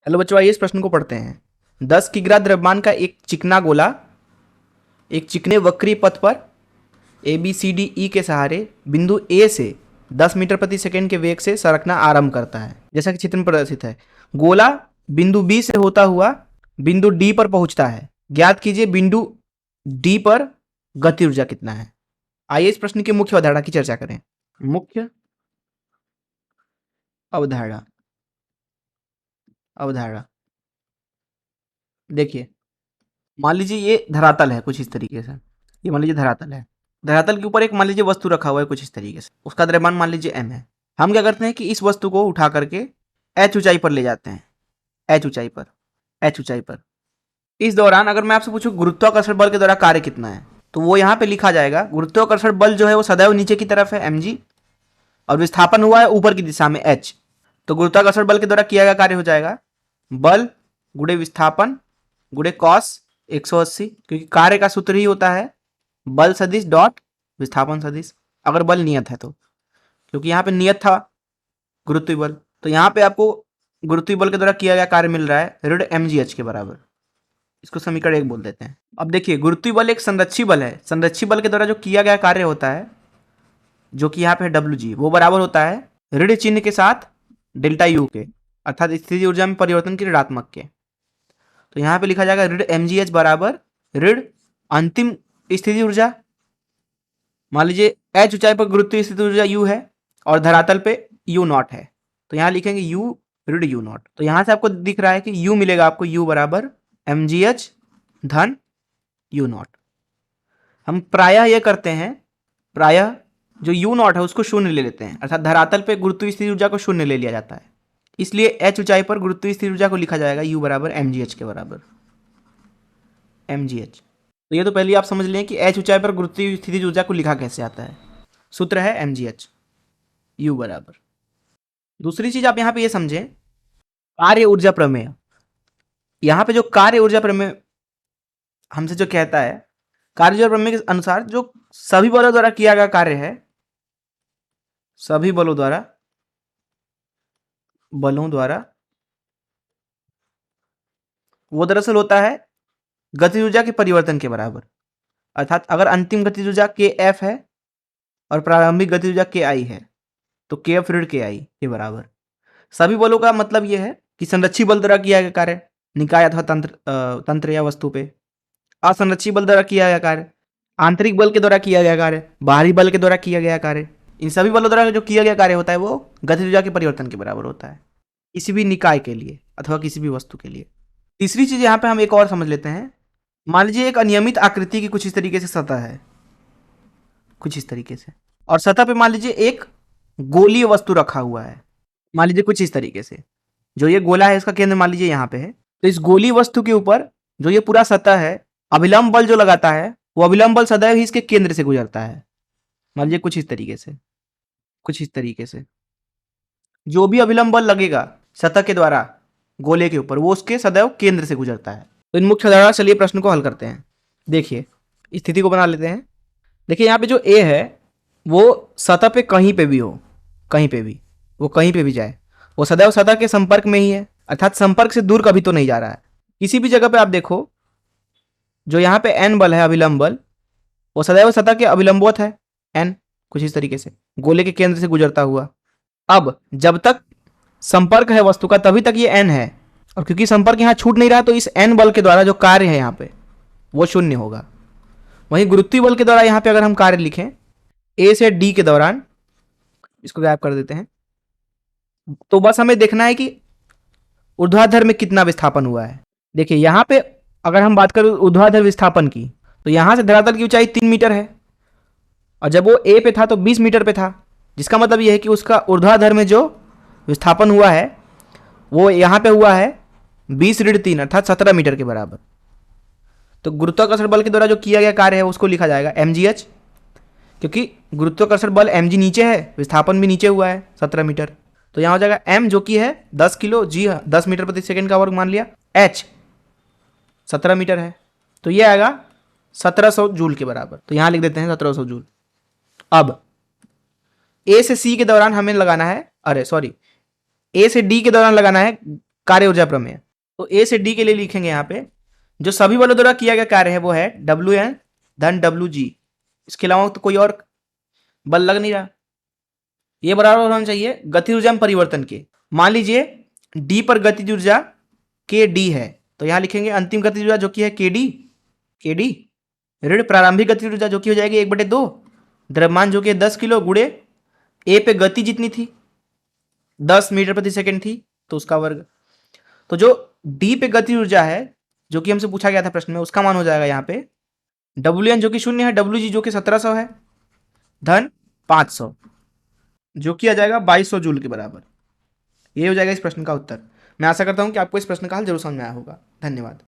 Hello बच्चों, आइए इस प्रश्न को पढ़ते हैं। 10 किग्रा द्रव्यमान का एक चिकना गोला एक चिकने वक्रीय पथ पर ABCDE के सहारे बिंदु A से 10 मीटर प्रति सेकंड के वेग से सरकना आरंभ करता है। जैसा कि चित्र में प्रदर्शित है, गोला बिंदु B से होता हुआ बिंदु D पर पहुंचता है। ज्ञात कीजिए बिंदु D पर गति ऊर्जा कितना है। आइए इस प्रश्न की मुख्य अवधारणा की चर्चा करें। मुख्य अवधारणा अवधारणा देखिए, मान लीजिए ये धरातल है कुछ इस तरीके से। ये मान लीजिए धरातल है। धरातल के ऊपर एक मान लीजिए वस्तु रखा हुआ है कुछ इस तरीके से। उसका द्रव्यमान मान लीजिए m है। हम क्या करते हैं कि इस वस्तु को उठा करके h ऊंचाई पर ले जाते हैं। h ऊंचाई पर इस दौरान अगर मैं आपसे पूछूं गुरुत्वाकर्षण बल के द्वारा कार्य कितना है, तो वो यहाँ पे लिखा जाएगा। गुरुत्वाकर्षण बल जो है वो सदैव नीचे की तरफ है mg, और विस्थापन हुआ है ऊपर की दिशा में h। तो गुरुत्वाकर्षण बल के द्वारा किया गया कार्य हो जाएगा बल गुणे विस्थापन गुणे cos 180, क्योंकि कार्य का सूत्र ही होता है बल सदिश डॉट विस्थापन सदिश, अगर बल नियत है तो। क्योंकि यहाँ पे नियत था गुरुत्वीय बल, तो यहाँ पे आपको गुरुत्वीय बल के द्वारा किया गया कार्य मिल रहा है ऋण mgh के बराबर। इसको समीकरण 1 बोल देते हैं। अब देखिए, गुरुत्वीय बल एक संरक्षी बल है। संरक्षी बल के द्वारा जो किया गया कार्य होता है, जो कि यहाँ पे WG, वो बराबर होता है ऋण चिन्ह के साथ डेल्टा यू के, अर्थात स्थितिज ऊर्जा में परिवर्तन के ऋणात्मक के। तो यहाँ पे लिखा जाएगा ऋण mgh बराबर ऋण अंतिम स्थिति ऊर्जा। मान लीजिए h ऊंचाई पर गुरुत्वीय स्थिति ऊर्जा u है और धरातल पे u0 है, तो यहाँ लिखेंगे u ऋण u0। तो यहाँ से आपको दिख रहा है कि u मिलेगा आपको u बराबर mgh धन u0। हम प्रायः ये करते हैं, प्रायः जो u0 है उसको शून्य ले लेते हैं, अर्थात धरातल पे गुरुत्वीय स्थिति ऊर्जा को शून्य ले लिया जाता है। इसलिए h ऊंचाई पर गुरुत्वीय स्थिति ऊर्जा को लिखा जाएगा u बराबर mgh के बराबर, mgh। तो ये तो पहले आप समझ लें कि h ऊंचाई पर गुरुत्वीय स्थिति ऊर्जा को लिखा कैसे आता है। सूत्र है mgh u बराबर। दूसरी चीज आप यहाँ पे ये समझें, कार्य ऊर्जा प्रमेय। यहाँ पे जो कार्य ऊर्जा प्रमेय हमसे जो कहता है, कार्य ऊर्जा प्रमेय के अनुसार जो सभी बलों द्वारा किया गया कार्य है, सभी बलों द्वारा वो दरअसल होता है गतिज ऊर्जा के परिवर्तन के बराबर। अर्थात अगर अंतिम गतिज ऊर्जा kf है और प्रारंभिक गतिज ऊर्जा ki है, तो kf ऋण ki के बराबर। सभी बलों का मतलब यह है कि संरक्षी बल द्वारा किया गया कार्य निकाय अथवा तंत्र या वस्तु पे, असंरक्षी बल द्वारा किया गया कार्य, आंतरिक बल के द्वारा किया गया कार्य, बाहरी बल के द्वारा किया गया कार्य, इन सभी बलों द्वारा जो किया गया कार्य होता है वो गतिज ऊर्जा के परिवर्तन के बराबर होता है, किसी भी निकाय के लिए अथवा किसी भी वस्तु के लिए। तीसरी चीज यहाँ पे हम एक और समझ लेते हैं। मान लीजिए एक अनियमित आकृति की कुछ इस तरीके से सतह है, कुछ इस तरीके से, और सतह पे मान लीजिए एक गोलीय वस्तु रखा हुआ है, मान लीजिए कुछ इस तरीके से। जो ये गोला है इसका केंद्र मान लीजिए यहाँ पे है, तो इस गोलीय वस्तु के ऊपर जो ये पूरा सतह है, अभिलंब बल जो लगाता है वो अभिलंब बल सदैव ही इसके केंद्र से गुजरता है। मान लीजिए कुछ इस तरीके से जो भी अभिलंब बल लगेगा सतह के द्वारा गोले के ऊपर, वो उसके सदैव केंद्र से गुजरता है। तो इन मुख्य अवधारणा, चलिए प्रश्न को हल करते हैं। देखिए, स्थिति को बना लेते हैं। देखिए यहाँ पे जो A है वो सतह पे कहीं पे भी हो, कहीं पे भी जाए, वो सदैव सतह के संपर्क में ही है, अर्थात संपर्क से दूर कभी तो नहीं जा रहा है। किसी भी जगह पे आप देखो, जो यहाँ पे n बल है अभिलंब बल, वो सदैव सतह के अभिलंबवत है n, कुछ इस तरीके से गोले के केंद्र से गुजरता हुआ। अब जब तक संपर्क है वस्तु का तभी तक ये n है, और क्योंकि संपर्क यहाँ छूट नहीं रहा तो इस n बल के द्वारा जो कार्य है यहाँ पे वो शून्य होगा। वहीं गुरुत्वीय बल के द्वारा यहाँ पे अगर हम कार्य लिखें A से D के दौरान, इसको गायब कर देते हैं, तो बस हमें देखना है कि ऊर्ध्वाधर में कितना विस्थापन हुआ है। देखिए यहाँ पे अगर हम बात करें ऊर्ध्वाधर विस्थापन की, तो यहाँ से धरातल की ऊंचाई 3 मीटर है, और जब वो A पे था तो 20 मीटर पे था, जिसका मतलब यह है कि उसका ऊर्ध्वाधर में जो विस्थापन हुआ है वो यहाँ पे हुआ है 20 ऋण 3 अर्थात 17 मीटर के बराबर। तो गुरुत्वाकर्षण बल के द्वारा जो किया गया कार्य है उसको लिखा जाएगा mgh, क्योंकि गुरुत्वाकर्षण बल mg नीचे है, विस्थापन भी नीचे हुआ है 17 मीटर। तो यहाँ हो जाएगा m जो कि है 10 किलो, g 10 मीटर प्रति सेकंड का वर्ग मान लिया, h 17 मीटर है, तो ये आएगा 1700 जूल के बराबर। तो यहाँ लिख देते हैं 1700 जूल। अब A से C के दौरान हमें लगाना है, A से D के दौरान लगाना है कार्य ऊर्जा प्रमेय। तो ए से डी के लिए लिखेंगे यहाँ पे, जो सभी बलों द्वारा किया गया कार्य है वो है Wn धन Wg, इसके अलावा तो कोई और बल लग नहीं रहा। ये बराबर होना चाहिए गतिज ऊर्जा में परिवर्तन के। मान लीजिए डी पर गतिज ऊर्जा के डी है, तो यहां लिखेंगे अंतिम गतिज ऊर्जा जो कि है के डी ऋण प्रारंभिक गतिज ऊर्जा जो कि हो जाएगी 1/2, द्रव्यमान जो कि 10 किलो गुणे ए पे गति जितनी थी 10 मीटर प्रति सेकंड थी तो उसका वर्ग। तो जो डी पे गतिज ऊर्जा है जो कि हमसे पूछा गया था प्रश्न में, उसका मान हो जाएगा यहाँ पे Wn जो कि 0 है, Wg जो कि 1700 है, धन 500 जो कि आ जाएगा 2200 जूल के बराबर। ये हो जाएगा इस प्रश्न का उत्तर। मैं आशा करता हूं कि आपको इस प्रश्न का हल जरूर समझ में आया होगा। धन्यवाद।